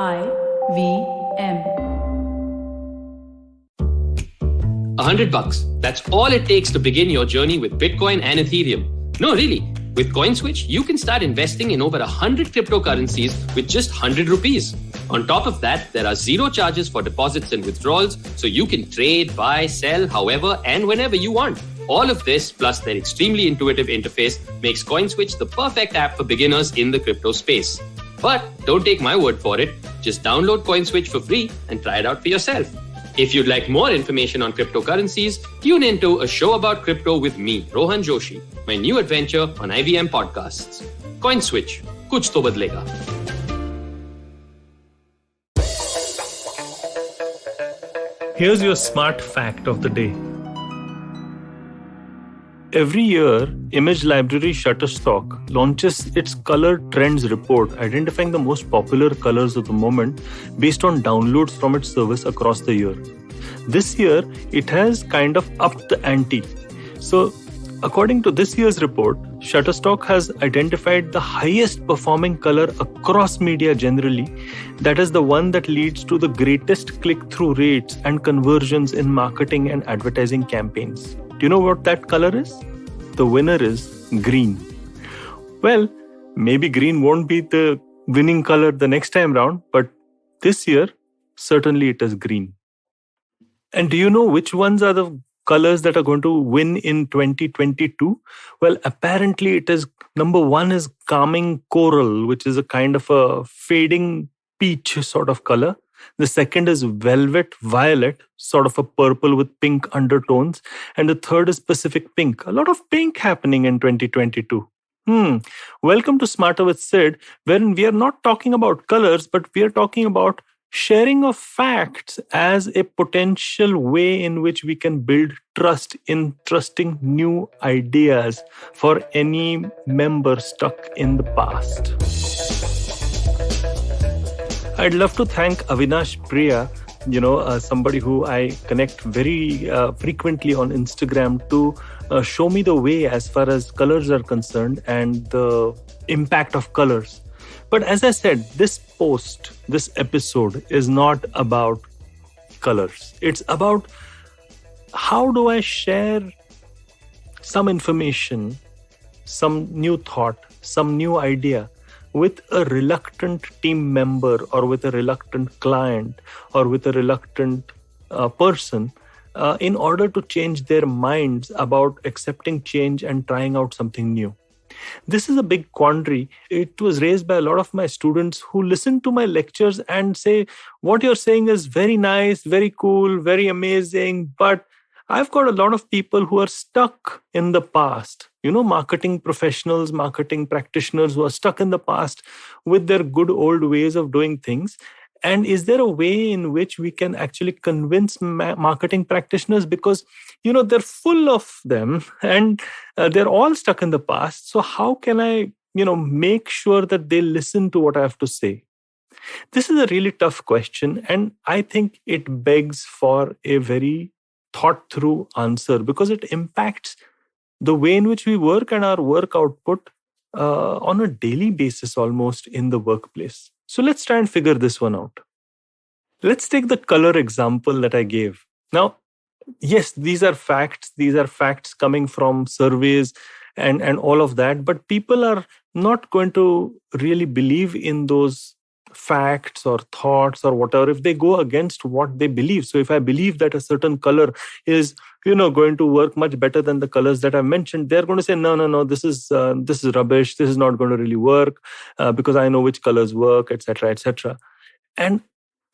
IVM. $100. That's all it takes to begin your journey with Bitcoin and Ethereum. No, really. With CoinSwitch, you can start investing in over 100 cryptocurrencies with just 100 rupees. On top of that, there are zero charges for deposits and withdrawals, so you can trade, buy, sell, however and whenever you want. All of this, plus their extremely intuitive interface, makes CoinSwitch the perfect app for beginners in the crypto space. But don't take my word for it. Just download CoinSwitch for free and try it out for yourself. If you'd like more information on cryptocurrencies, tune into a show about crypto with me, Rohan Joshi, my new adventure on IVM podcasts. CoinSwitch, kuch to badlega. Here's your smart fact of the day. Every year, image library Shutterstock launches its color trends report, identifying the most popular colors of the moment based on downloads from its service across the year. This year, it has kind of upped the ante. So, according to this year's report, Shutterstock has identified the highest performing color across media generally. That is the one that leads to the greatest click-through rates and conversions in marketing and advertising campaigns. Do you know what that color is? The winner is green. Well, maybe green won't be the winning color the next time round, but this year, certainly it is green. And do you know which ones are the colors that are going to win in 2022? Well, apparently it is, number one is calming coral, which is a kind of a fading peach sort of color. The second is velvet violet, sort of a purple with pink undertones. And the third is Pacific pink. A lot of pink happening in 2022. Welcome to Smarter with Sid, wherein we are not talking about colors, but we are talking about sharing of facts as a potential way in which we can build trust in trusting new ideas for any member stuck in the past. I'd love to thank Avinash Priya, somebody who I connect very frequently on Instagram to show me the way as far as colors are concerned and the impact of colors. But as I said, this episode is not about colors. It's about how do I share some information, some new thought, some new idea with a reluctant team member or with a reluctant client or with a reluctant person in order to change their minds about accepting change and trying out something new. This is a big quandary. It was raised by a lot of my students who listen to my lectures and say, what you're saying is very nice, very cool, very amazing, but I've got a lot of people who are stuck in the past. Marketing professionals, marketing practitioners who are stuck in the past with their good old ways of doing things. And is there a way in which we can actually convince marketing practitioners? Because, they're full of them and they're all stuck in the past. So how can I, make sure that they listen to what I have to say? This is a really tough question. And I think it begs for a very thought through answer because it impacts the way in which we work and our work output on a daily basis almost in the workplace. So let's try and figure this one out. Let's take the color example that I gave. Now, yes, these are facts. These are facts coming from surveys and all of that. But people are not going to really believe in those facts or thoughts or whatever if they go against what they believe. So if I believe that a certain color is going to work much better than the colors that I mentioned, they're going to say no, this is rubbish, this is not going to really work because I know which colors work, etc., etc. And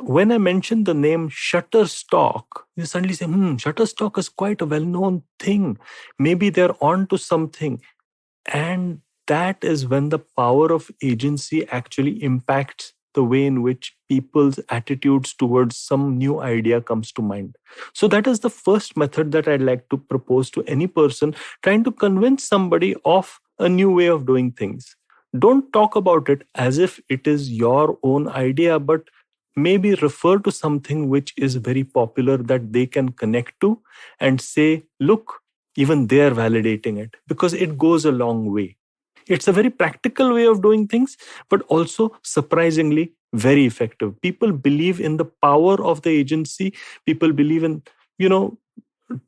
when I mentioned the name Shutterstock, you suddenly say, Shutterstock is quite a well-known thing, maybe they're on to something. And that is when the power of agency actually impacts the way in which people's attitudes towards some new idea comes to mind. So that is the first method that I'd like to propose to any person trying to convince somebody of a new way of doing things. Don't talk about it as if it is your own idea, but maybe refer to something which is very popular that they can connect to and say, look, even they're validating it, because it goes a long way. It's a very practical way of doing things, but also surprisingly very effective. People believe in the power of the agency. People believe in,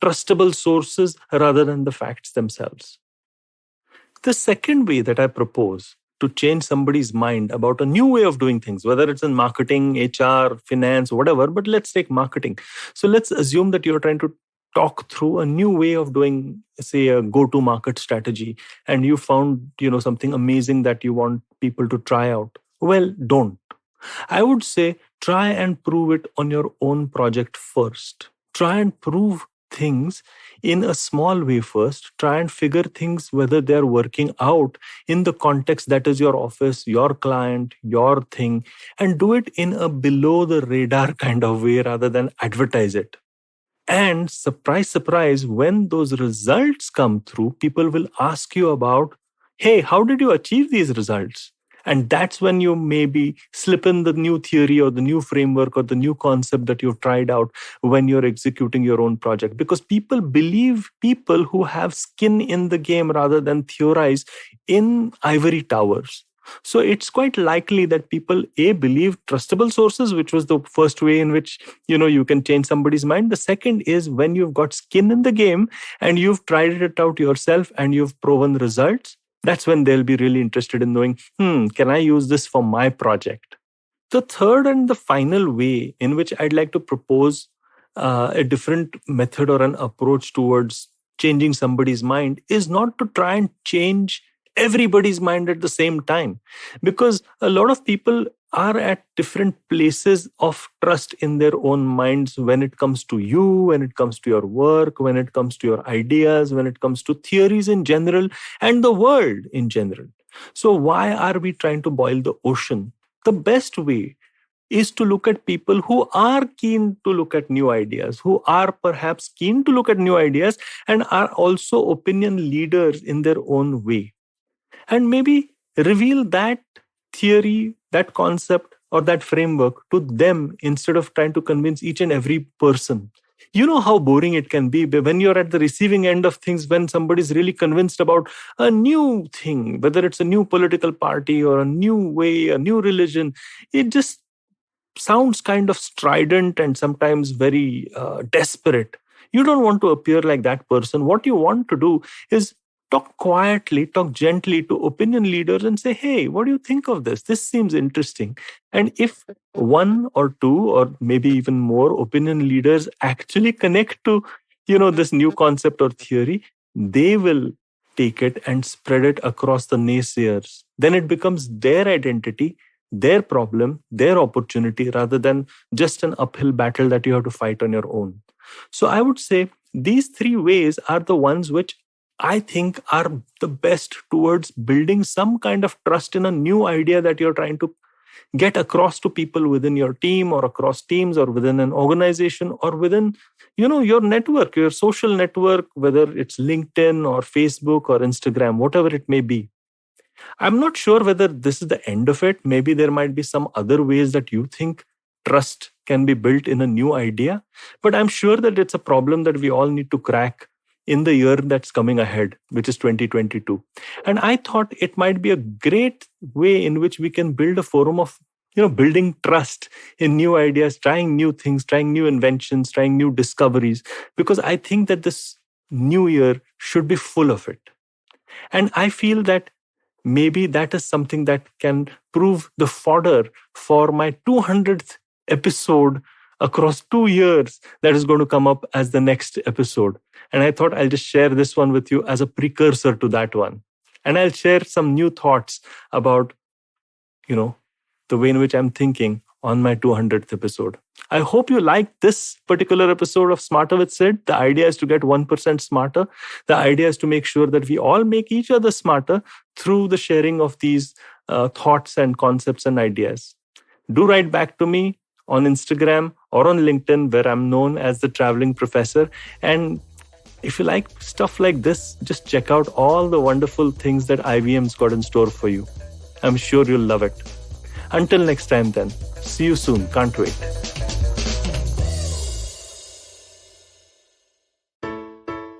trustable sources rather than the facts themselves. The second way that I propose to change somebody's mind about a new way of doing things, whether it's in marketing, HR, finance, whatever, but let's take marketing. So let's assume that you're trying to talk through a new way of doing, say, a go-to-market strategy, and you found, something amazing that you want people to try out. Well, don't. I would say try and prove it on your own project first. Try and prove things in a small way first. Try and figure things whether they're working out in the context that is your office, your client, your thing, and do it in a below the radar kind of way rather than advertise it. And surprise, surprise, when those results come through, people will ask you about, hey, how did you achieve these results? And that's when you maybe slip in the new theory or the new framework or the new concept that you've tried out when you're executing your own project. Because people believe people who have skin in the game rather than theorize in ivory towers. So it's quite likely that people, A, believe trustable sources, which was the first way in which, you can change somebody's mind. The second is when you've got skin in the game and you've tried it out yourself and you've proven results, that's when they'll be really interested in knowing, can I use this for my project? The third and the final way in which I'd like to propose a different method or an approach towards changing somebody's mind is not to try and change everybody's mind at the same time, because a lot of people are at different places of trust in their own minds when it comes to you, when it comes to your work, when it comes to your ideas, when it comes to theories in general and the world in general. So why are we trying to boil the ocean? The best way is to look at people who are keen to look at new ideas, who are perhaps keen to look at new ideas and are also opinion leaders in their own way. And maybe reveal that theory, that concept, or that framework to them instead of trying to convince each and every person. You know how boring it can be when you're at the receiving end of things, when somebody's really convinced about a new thing, whether it's a new political party or a new way, a new religion. It just sounds kind of strident and sometimes very desperate. You don't want to appear like that person. What you want to do is talk quietly, talk gently to opinion leaders and say, hey, what do you think of this? This seems interesting. And if one or two or maybe even more opinion leaders actually connect to, this new concept or theory, they will take it and spread it across the naysayers. Then it becomes their identity, their problem, their opportunity, rather than just an uphill battle that you have to fight on your own. So I would say these three ways are the ones which I think are the best towards building some kind of trust in a new idea that you're trying to get across to people within your team or across teams or within an organization or within, your network, your social network, whether it's LinkedIn or Facebook or Instagram, whatever it may be. I'm not sure whether this is the end of it. Maybe there might be some other ways that you think trust can be built in a new idea, but I'm sure that it's a problem that we all need to crack in the year that's coming ahead, which is 2022. And I thought it might be a great way in which we can build a forum of, building trust in new ideas, trying new things, trying new inventions, trying new discoveries, because I think that this new year should be full of it. And I feel that maybe that is something that can prove the fodder for my 200th episode across 2 years that is going to come up as the next episode. And I thought I'll just share this one with you as a precursor to that one. And I'll share some new thoughts about, the way in which I'm thinking on my 200th episode. I hope you liked this particular episode of Smarter with Sid. The idea is to get 1% smarter. The idea is to make sure that we all make each other smarter through the sharing of these thoughts and concepts and ideas. Do write back to me on Instagram or on LinkedIn, where I'm known as the Traveling Professor. And if you like stuff like this, just check out all the wonderful things that IVM's got in store for you. I'm sure you'll love it. Until next time then, see you soon. Can't wait.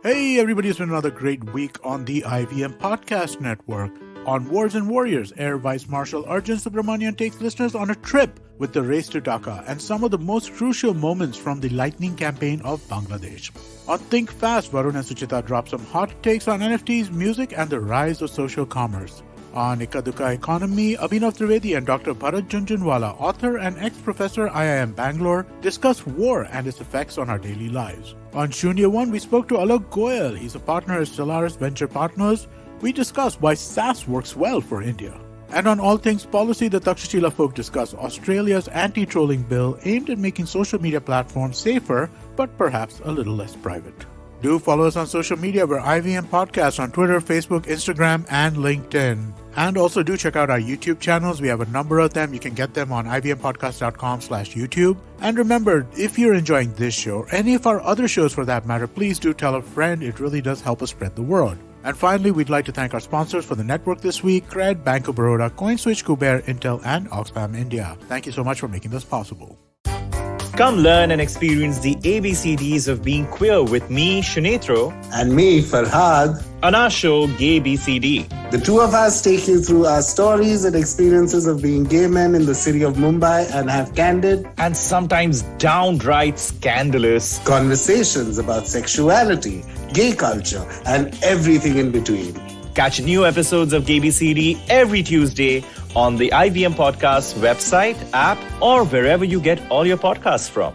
Hey everybody, it's been another great week on the IVM Podcast Network. On Wars and Warriors, Air Vice Marshal Arjun Subramanian takes listeners on a trip with the race to Dhaka and some of the most crucial moments from the Lightning campaign of Bangladesh. On Think Fast, Varun and Suchita drop some hot takes on NFTs, music, and the rise of social commerce. On Ikaduka Economy, Abhinav Trivedi and Dr. Bharat Junjunwala, author and ex-professor IIM Bangalore, discuss war and its effects on our daily lives. On Shunya One, we spoke to Alok Goyal. He's a partner at Stellaris Venture Partners. We discuss why SaaS works well for India. And on All Things Policy, the Takshashila folk discuss Australia's anti-trolling bill aimed at making social media platforms safer, but perhaps a little less private. Do follow us on social media. We're IVM Podcast on Twitter, Facebook, Instagram, and LinkedIn. And also do check out our YouTube channels. We have a number of them. You can get them on ivmpodcast.com/YouTube. And remember, if you're enjoying this show, or any of our other shows for that matter, please do tell a friend. It really does help us spread the word. And finally, we'd like to thank our sponsors for the network this week, Cred, Bank of Baroda, CoinSwitch, Kuber, Intel, and Oxfam India. Thank you so much for making this possible. Come learn and experience the ABCDs of being queer with me, Shunetro, and me, Farhad, on our show, Gay BCD. The two of us take you through our stories and experiences of being gay men in the city of Mumbai and have candid and sometimes downright scandalous conversations about sexuality, gay culture, and everything in between. Catch new episodes of Gay BCD every Tuesday on the IVM Podcast website, app, or wherever you get all your podcasts from.